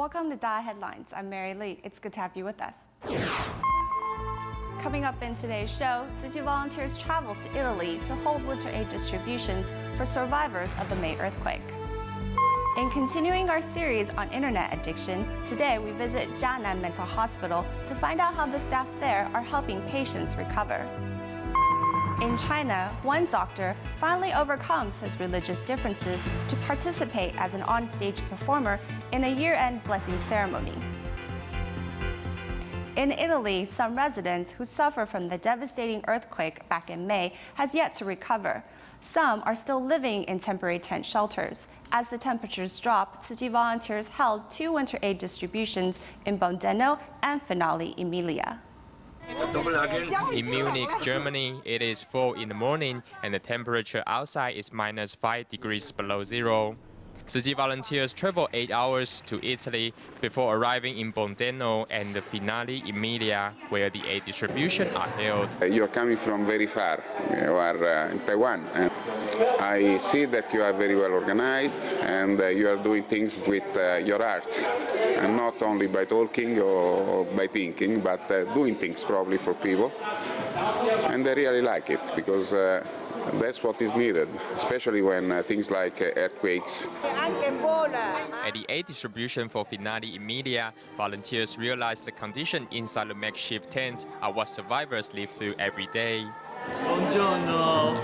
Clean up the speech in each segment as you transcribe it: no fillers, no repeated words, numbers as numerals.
Welcome to DA Headlines. I'm Mary Lee. It's good to have you with us. Coming up in today's show, Tzu Chi volunteers travel to Italy to hold winter aid distributions for survivors of the May earthquake. In continuing our series on internet addiction, today we visit Jianan Mental Hospital to find out how the staff there are helping patients recover. In China, one doctor finally overcomes his religious differences to participate as an on-stage performer in a year-end blessing ceremony. In Italy, some residents who suffer from the devastating earthquake back in May has yet to recover. Some are still living in temporary tent shelters. As the temperatures drop, Tzu Chi volunteers held 2 winter aid distributions in Bondeno and Finale, Emilia. In Munich, Germany, it is 4 in the morning and the temperature outside is -5 degrees below zero. Tzu Chi volunteers travel 8 hours to Italy before arriving in Bondeno and the Finale, Emilia, where the aid distribution are held. You are coming from very far. You are in Taiwan. I see that you are very well organized and you are doing things with your art, and not only by talking or by thinking, but doing things probably for people. And I really like it because that's what is needed, especially when things like earthquakes. At the aid distribution for Finale Emilia, volunteers realized the condition inside the makeshift tents are what survivors live through every day. Buongiorno.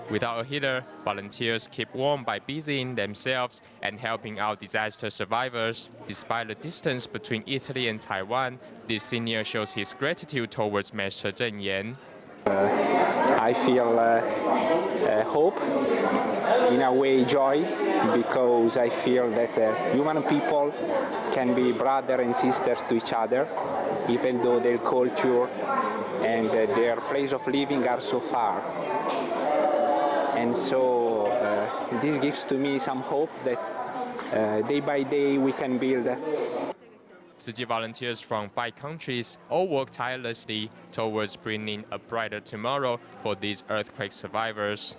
Without a heater, volunteers keep warm by busying themselves and helping out disaster survivors. Despite the distance between Italy and Taiwan, this senior shows his gratitude towards Master Zheng Yan. I feel hope, in a way joy, because I feel that human people can be brothers and sisters to each other, even though their culture and their place of living are so far. And so this gives to me some hope that day by day we can build. Tzu Chi volunteers from 5 countries all work tirelessly towards bringing a brighter tomorrow for these earthquake survivors.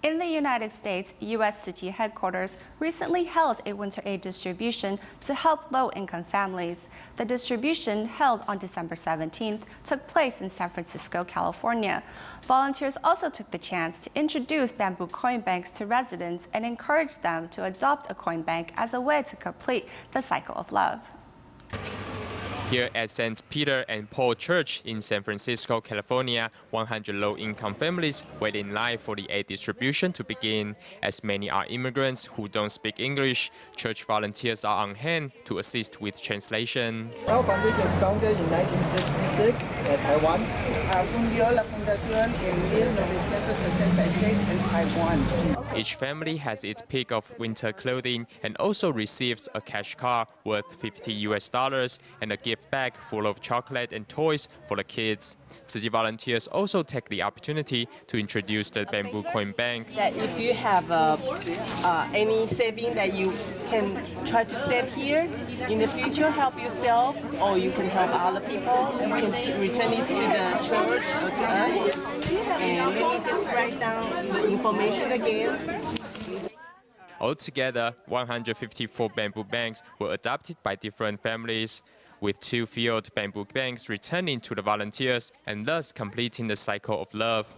In the United States, U.S. Tzu Chi headquarters recently held a winter aid distribution to help low-income families. The distribution, held on December 17th, took place in San Francisco, California. Volunteers also took the chance to introduce bamboo coin banks to residents and encourage them to adopt a coin bank as a way to complete the cycle of love. Here at St. Peter and Paul Church in San Francisco, California, 100 low-income families wait in line for the aid distribution to begin. As many are immigrants who don't speak English, church volunteers are on hand to assist with translation. Our foundation was founded in 1966 at Taiwan. Fundió la fundación en 1966 in Taiwan. Each family has its pick of winter clothing and also receives a cash card worth $50 and a gift bag full of chocolate and toys for the kids. Tzu Chi volunteers also take the opportunity to introduce the bamboo coin bank. That if you have any saving that you can try to save here, in the future help yourself or you can help other people, you can return it to the church or to us. And let me just write down the information again. Altogether, 154 bamboo banks were adopted by different families, with 2 filled bamboo banks returning to the volunteers and thus completing the cycle of love.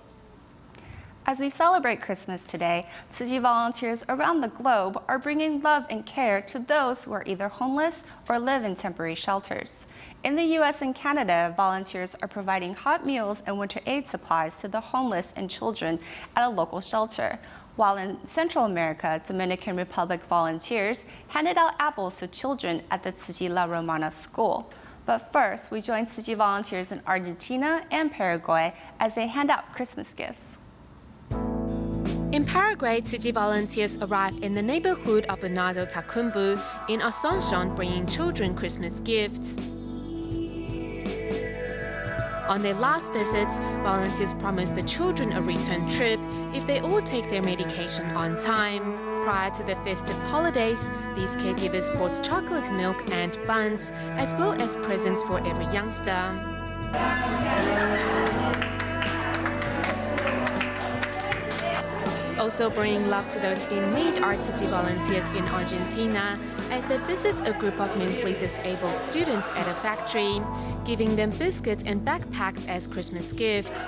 As we celebrate Christmas today, Tzu Chi volunteers around the globe are bringing love and care to those who are either homeless or live in temporary shelters. In the U.S. and Canada, volunteers are providing hot meals and winter aid supplies to the homeless and children at a local shelter. While in Central America, Dominican Republic volunteers handed out apples to children at the Tzu Chi La Romana school. But first, we join Tzu Chi volunteers in Argentina and Paraguay as they hand out Christmas gifts. In Paraguay, Tzu Chi volunteers arrive in the neighborhood of Bernardo Tacumbu in Asunción bringing children Christmas gifts. On their last visits, volunteers promised the children a return trip if they all take their medication on time. Prior to the festive holidays, these caregivers brought chocolate milk and buns, as well as presents for every youngster. Also bringing love to those in need are Tzu Chi volunteers in Argentina, as they visit a group of mentally disabled students at a factory, giving them biscuits and backpacks as Christmas gifts.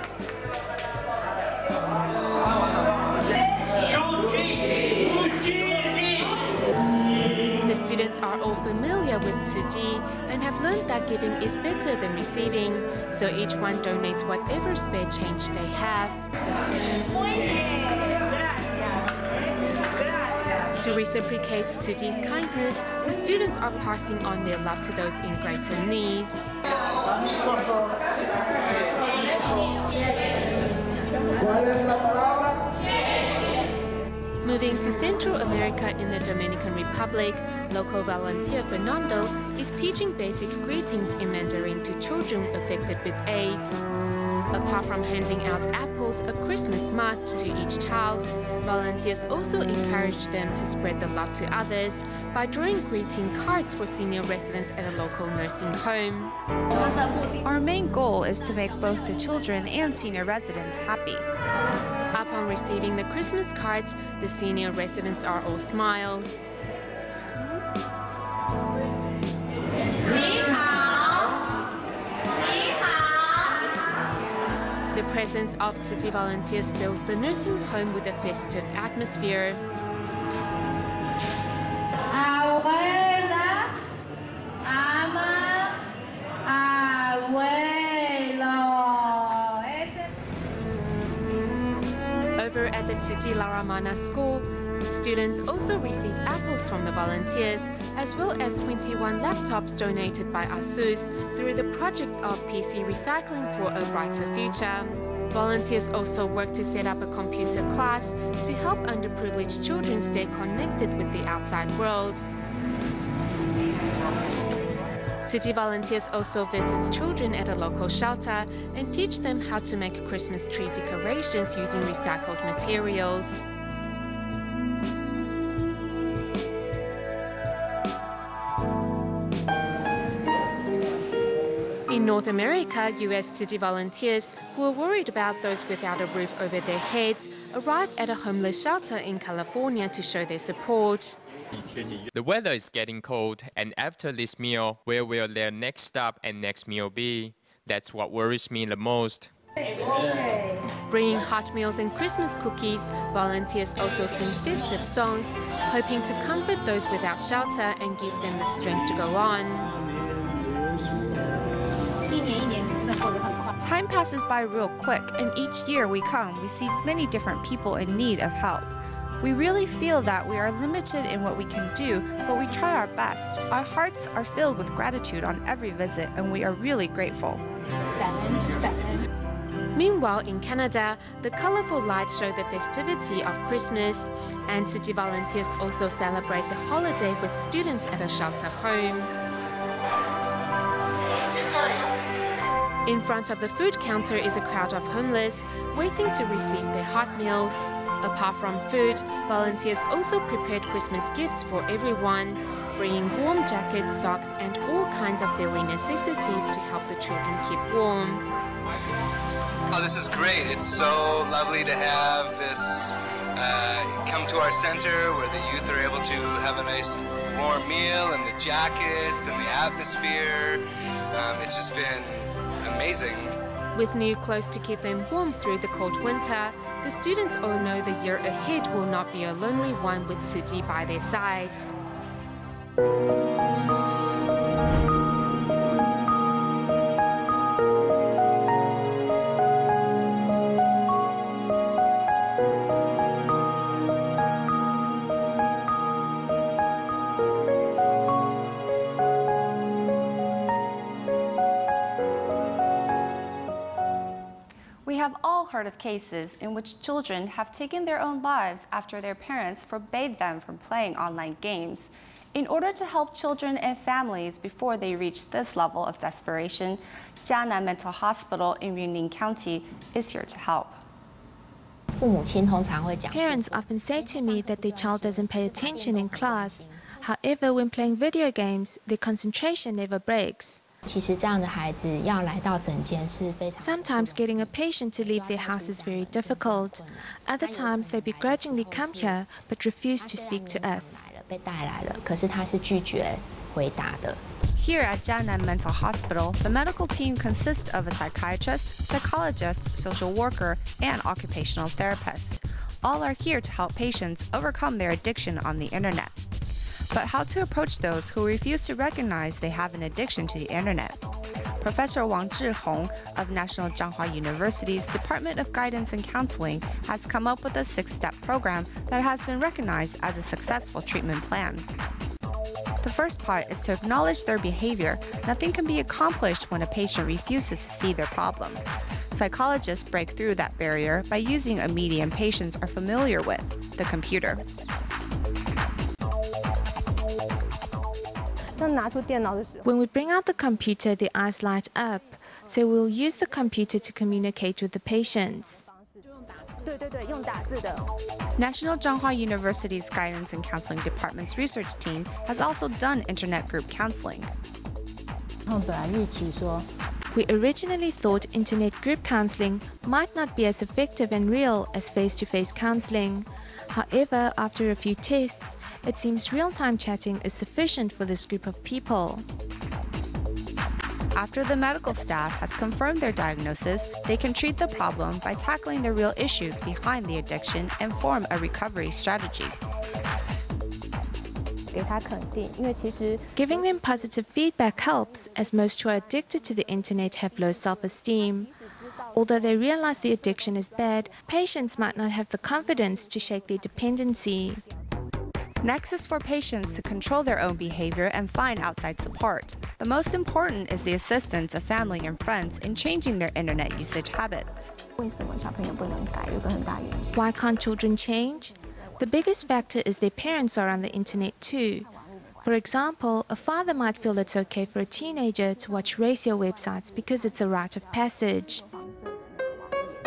The students are all familiar with Tzu Chi and have learned that giving is better than receiving, so each one donates whatever spare change they have. To reciprocate Tzu Chi's kindness, the students are passing on their love to those in greater need. Moving to Central America in the Dominican Republic, local volunteer Fernando is teaching basic greetings in Mandarin to children affected with AIDS. Apart from handing out apples, a Christmas must to each child, volunteers also encourage them to spread the love to others by drawing greeting cards for senior residents at a local nursing home. Our main goal is to make both the children and senior residents happy. Upon receiving the Christmas cards, the senior residents are all smiles. The presence of Tzu Chi volunteers fills the nursing home with a festive atmosphere. Over at the Tzu Chi La Romana school, students also receive apples from the volunteers, as well as 21 laptops donated by ASUS through the project of PC recycling for a brighter future. Volunteers also work to set up a computer class to help underprivileged children stay connected with the outside world. Tzu Chi volunteers also visit children at a local shelter and teach them how to make Christmas tree decorations using recycled materials. In North America, US Tzu Chi volunteers who are worried about those without a roof over their heads arrived at a homeless shelter in California to show their support. The weather is getting cold, and after this meal, where will their next stop and next meal be? That's what worries me the most. Bringing hot meals and Christmas cookies, volunteers also sing festive songs, hoping to comfort those without shelter and give them the strength to go on. Time passes by real quick, and each year we come, we see many different people in need of help. We really feel that we are limited in what we can do, but we try our best. Our hearts are filled with gratitude on every visit, and we are really grateful. Meanwhile, in Canada, the colorful lights show the festivity of Christmas, and Tzu Chi volunteers also celebrate the holiday with students at a shelter home. In front of the food counter is a crowd of homeless waiting to receive their hot meals. Apart from food, volunteers also prepared Christmas gifts for everyone, bringing warm jackets, socks, and all kinds of daily necessities to help the children keep warm. Oh, this is great. It's so lovely to have this come to our center where the youth are able to have a nice warm meal and the jackets and the atmosphere. It's just been amazing. With new clothes to keep them warm through the cold winter, the students all know the year ahead will not be a lonely one with Tzu Chi by their sides. We have all heard of cases in which children have taken their own lives after their parents forbade them from playing online games. In order to help children and families before they reach this level of desperation, Jianan Mental Hospital in Yunlin County is here to help. Parents often say to me that their child doesn't pay attention in class. However, when playing video games, their concentration never breaks. Sometimes getting a patient to leave their house is very difficult. Other times they begrudgingly come here but refuse to speak to us. Here at Jianan Mental Hospital, the medical team consists of a psychiatrist, psychologist, social worker, and occupational therapist. All are here to help patients overcome their addiction on the internet. But how to approach those who refuse to recognize they have an addiction to the internet? Professor Wang Zhihong of National Zhanghua University's Department of Guidance and Counseling has come up with a 6-step program that has been recognized as a successful treatment plan. The first part is to acknowledge their behavior. Nothing can be accomplished when a patient refuses to see their problem. Psychologists break through that barrier by using a medium patients are familiar with, the computer. When we bring out the computer, their eyes light up, so we'll use the computer to communicate with the patients. National Zhanghua University's Guidance and Counseling Department's research team has also done internet group counseling. We originally thought internet group counseling might not be as effective and real as face-to-face counseling. However, after a few tests, it seems real-time chatting is sufficient for this group of people. After the medical staff has confirmed their diagnosis, they can treat the problem by tackling the real issues behind the addiction and form a recovery strategy. Giving them positive feedback helps, as most who are addicted to the internet have low self-esteem. Although they realize the addiction is bad, patients might not have the confidence to shake their dependency. Next is for patients to control their own behavior and find outside support. The most important is the assistance of family and friends in changing their internet usage habits. Why can't children change? The biggest factor is their parents are on the internet too. For example, a father might feel it's okay for a teenager to watch racial websites because it's a rite of passage.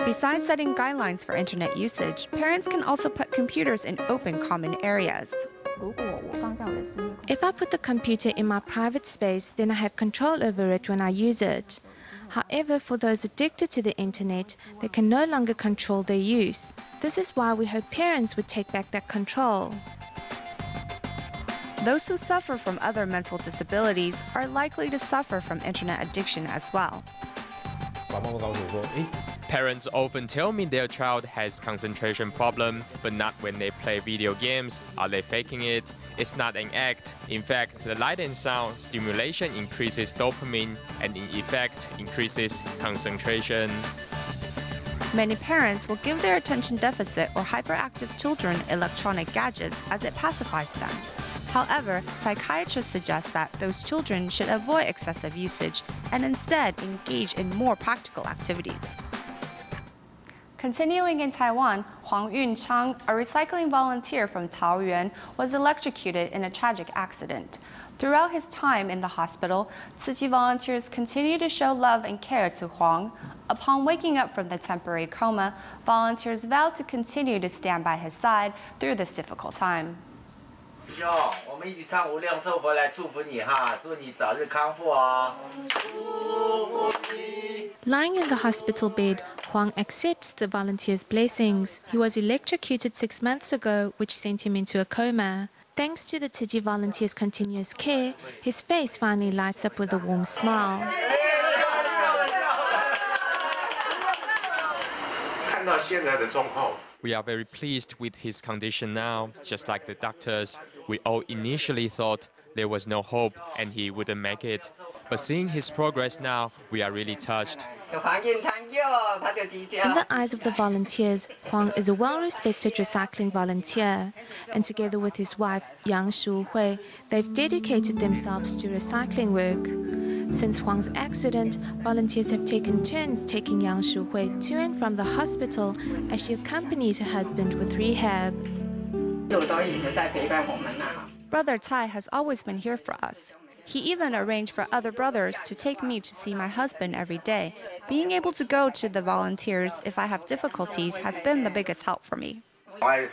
Besides setting guidelines for internet usage, parents can also put computers in open common areas. If I put the computer in my private space, then I have control over it when I use it. However, for those addicted to the internet, they can no longer control their use. This is why we hope parents would take back that control. Those who suffer from other mental disabilities are likely to suffer from internet addiction as well. Parents often tell me their child has concentration problem, but not when they play video games. Are they faking it? It's not an act. In fact, the light and sound stimulation increases dopamine and in effect increases concentration. Many parents will give their attention deficit or hyperactive children electronic gadgets as it pacifies them. However, psychiatrists suggest that those children should avoid excessive usage and instead engage in more practical activities. Continuing in Taiwan, Huang Yunchang, a recycling volunteer from Taoyuan, was electrocuted in a tragic accident. Throughout his time in the hospital, Tzu Chi volunteers continue to show love and care to Huang. Upon waking up from the temporary coma, volunteers vowed to continue to stand by his side through this difficult time. 师兄，我们一起唱无量寿佛来祝福你哈，祝你早日康复哦。祝福你。 Lying in the hospital bed, Huang accepts the volunteers' blessings. He was electrocuted 6 months ago, which sent him into a coma. Thanks to the Tzu Chi volunteers' continuous care, his face finally lights up with a warm smile. 看到现在的状况。 We are very pleased with his condition now. Just like the doctors, we all initially thought there was no hope and he wouldn't make it. But seeing his progress now, we are really touched. In the eyes of the volunteers, Huang is a well-respected recycling volunteer. And together with his wife, Yang Shuhui, they've dedicated themselves to recycling work. Since Huang's accident, volunteers have taken turns taking Yang Shuhui to and from the hospital as she accompanies her husband with rehab. Brother Tsai has always been here for us. He even arranged for other brothers to take me to see my husband every day. Being able to go to the volunteers if I have difficulties has been the biggest help for me. The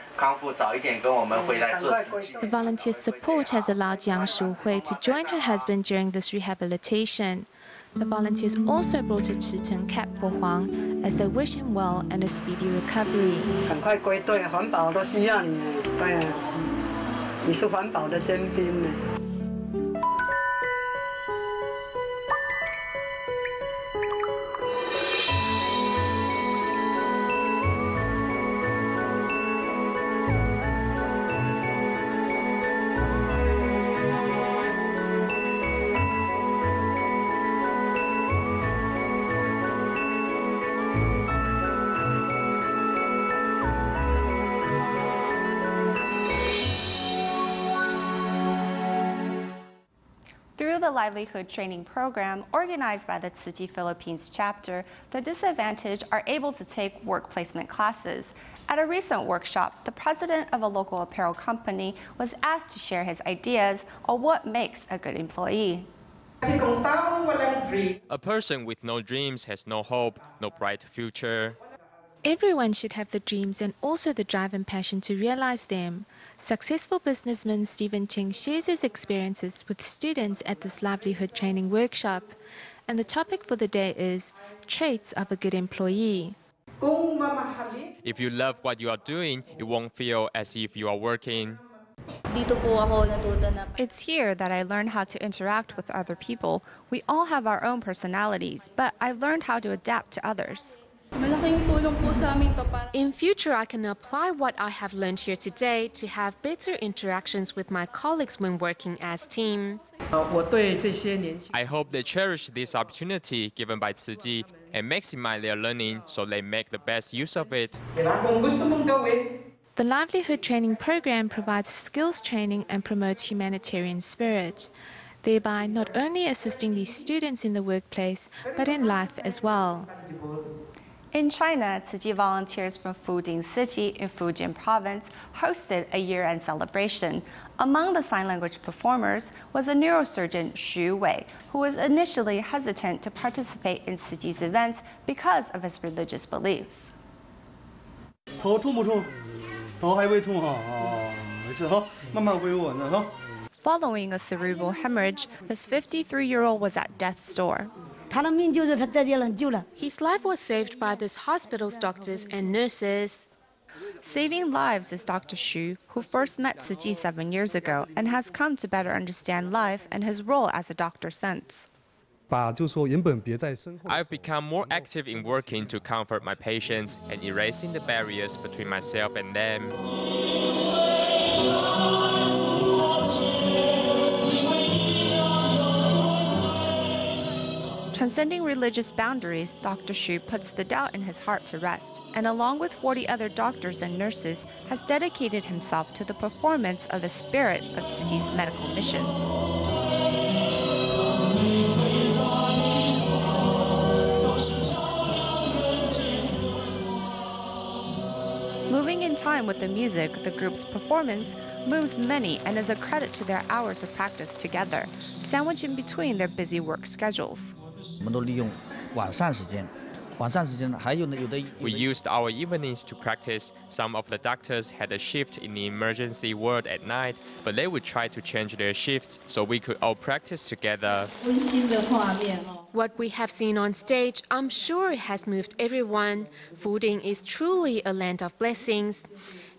volunteers' support has allowed Yang Shuhui to join her husband during this rehabilitation. The volunteers also brought a Chichen cap for Huang as they wish him well and a speedy recovery. 赶快归队，环保都需要你，对啊，你是环保的尖兵呢。 Through the Livelihood Training Program organized by the Tzu Chi Philippines chapter, the disadvantaged are able to take work placement classes. At a recent workshop, the president of a local apparel company was asked to share his ideas on what makes a good employee. A person with no dreams has no hope, no bright future. Everyone should have the dreams and also the drive and passion to realize them. Successful businessman Stephen Ching shares his experiences with students at this livelihood training workshop. And the topic for the day is traits of a good employee. If you love what you are doing, it won't feel as if you are working. It's here that I learned how to interact with other people. We all have our own personalities, but I learned how to adapt to others. In future, I can apply what I have learned here today to have better interactions with my colleagues when working as team. I hope they cherish this opportunity given by Tzu Chi and maximize their learning so they make the best use of it. The livelihood training program provides skills training and promotes humanitarian spirit, thereby not only assisting these students in the workplace, but in life as well. In China, Tzu Chi volunteers from Fuding City in Fujian Province hosted a year-end celebration. Among the sign language performers was a neurosurgeon Xu Wei, who was initially hesitant to participate in Tzu Chi's events because of his religious beliefs. 头痛不痛？头还会痛哈？没事哈，慢慢恢复呢哈。 Following a cerebral hemorrhage, this 53-year-old was at death's door. His life was saved by this hospital's doctors and nurses. Saving lives is Dr. Xu, who first met Tzu Chi 7 years ago and has come to better understand life and his role as a doctor since. I've become more active in working to comfort my patients and erasing the barriers between myself and them. Transcending religious boundaries, Dr. Xu puts the doubt in his heart to rest, and along with 40 other doctors and nurses, has dedicated himself to the performance of the spirit of Tzu Chi's medical missions. Moving in time with the music, the group's performance moves many and is a credit to their hours of practice together, sandwiched in between their busy work schedules. We used our evenings to practice. Some of the doctors had a shift in the emergency ward at night, but they would try to change their shifts so we could all practice together. What we have seen on stage, I'm sure it has moved everyone. Fuding is truly a land of blessings.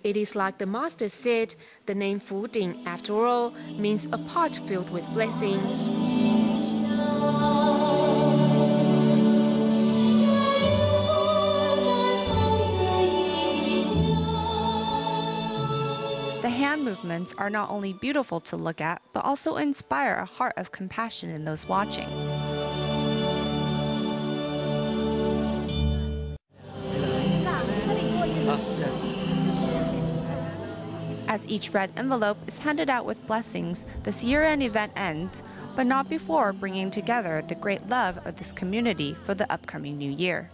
It is like the master said, the name Fuding, after all, means a pot filled with blessings. The hand movements are not only beautiful to look at, but also inspire a heart of compassion in those watching. As each red envelope is handed out with blessings, this year-end event ends, but not before bringing together the great love of this community for the upcoming new year.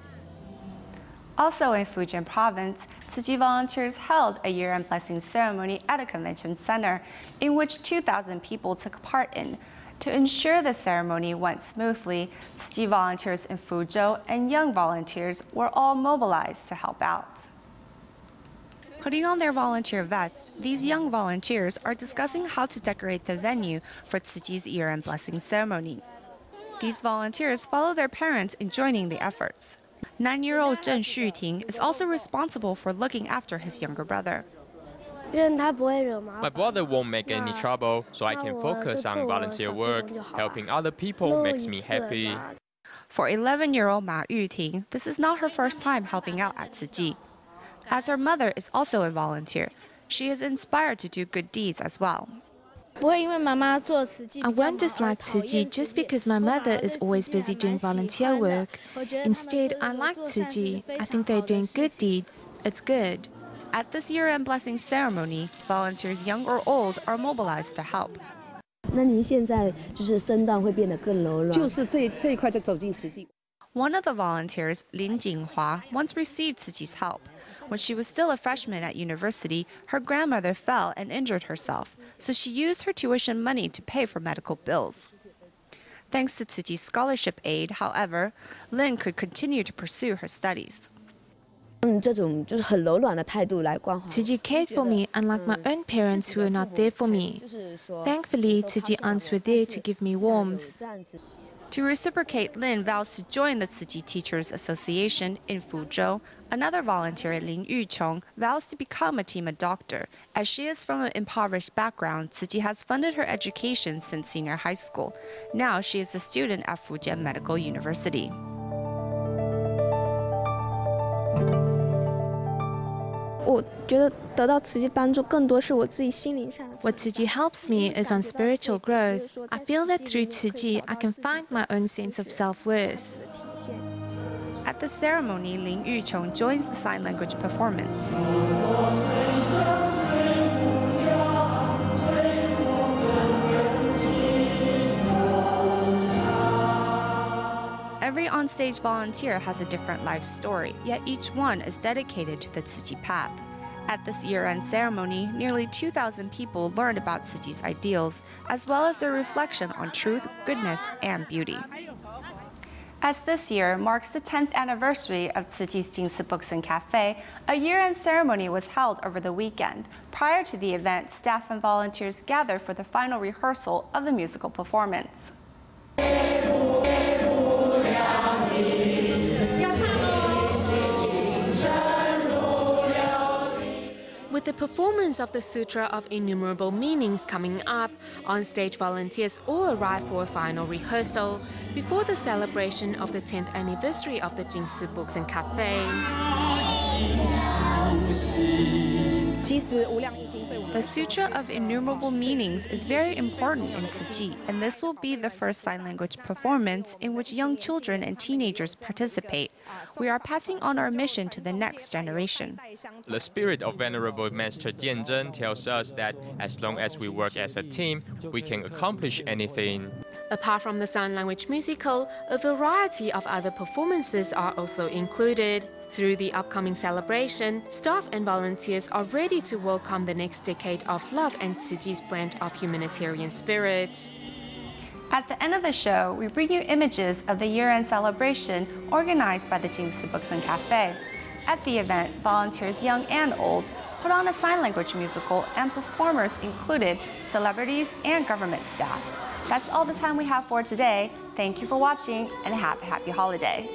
Also in Fujian Province, Tzu Chi volunteers held a year-end blessing ceremony at a convention center, in which 2,000 people took part in. To ensure the ceremony went smoothly, Tzu Chi volunteers in Fuzhou and young volunteers were all mobilized to help out. Putting on their volunteer vests, these young volunteers are discussing how to decorate the venue for Tzu Chi's year-end blessing ceremony. These volunteers follow their parents in joining the efforts. 9-year-old Zheng Xuting is also responsible for looking after his younger brother. My brother won't make any trouble, so I can focus on volunteer work. Helping other people makes me happy. For 11-year-old Ma Yuting, this is not her first time helping out at Tzu Chi. As her mother is also a volunteer, she is inspired to do good deeds as well. I won't dislike Tzu Chi just because my mother is always busy doing volunteer work. Instead, I like Tzu Chi. I think they're doing good deeds. It's good. At this year-end blessing ceremony, volunteers young or old are mobilized to help. One of the volunteers, Lin Jinghua, once received Tzu Chi's help. When she was still a freshman at university, her grandmother fell and injured herself, so she used her tuition money to pay for medical bills. Thanks to Tzu Chi's scholarship aid, however, Lin could continue to pursue her studies. Tzu Chi cared for me unlike my own parents who were not there for me. Thankfully, Tzu Chi aunts were there to give me warmth. To reciprocate, Lin vows to join the Tzu Chi Teachers Association in Fuzhou. Another volunteer, Lin Yuchong, vows to become a Tima doctor. As she is from an impoverished background, Tzu Chi has funded her education since senior high school. Now she is a student at Fujian Medical University. What Tzu Chi helps me is on spiritual growth. I feel that through Tzu Chi, I can find my own sense of self-worth. At the ceremony, Lin Yuchong joins the sign language performance. Every onstage volunteer has a different life story, yet each one is dedicated to the Tzu Chi path. At this year-end ceremony, nearly 2,000 people learned about Tzu Chi's ideals, as well as their reflection on truth, goodness, and beauty. As this year marks the 10th anniversary of Tzu Chi's Jingsi Books and Cafe, a year-end ceremony was held over the weekend. Prior to the event, staff and volunteers gathered for the final rehearsal of the musical performance. With the performance of the Sutra of Innumerable Meanings coming up, on-stage volunteers all arrive for a final rehearsal before the celebration of the 10th anniversary of the Jingsi Books and Cafe. The Sutra of Innumerable Meanings is very important in Tzu Chi, and this will be the first sign language performance in which young children and teenagers participate. We are passing on our mission to the next generation. The spirit of Venerable Master Jianzhen tells us that as long as we work as a team, we can accomplish anything. Apart from the sign language musical, a variety of other performances are also included. Through the upcoming celebration, staff and volunteers are ready to welcome the next decade of love and Tzu Chi's brand of humanitarian spirit. At the end of the show, we bring you images of the year-end celebration organized by the Jingsi Books and Cafe. At the event, volunteers young and old put on a sign language musical, and performers included celebrities and government staff. That's all the time we have for today. Thank you for watching and have a happy holiday.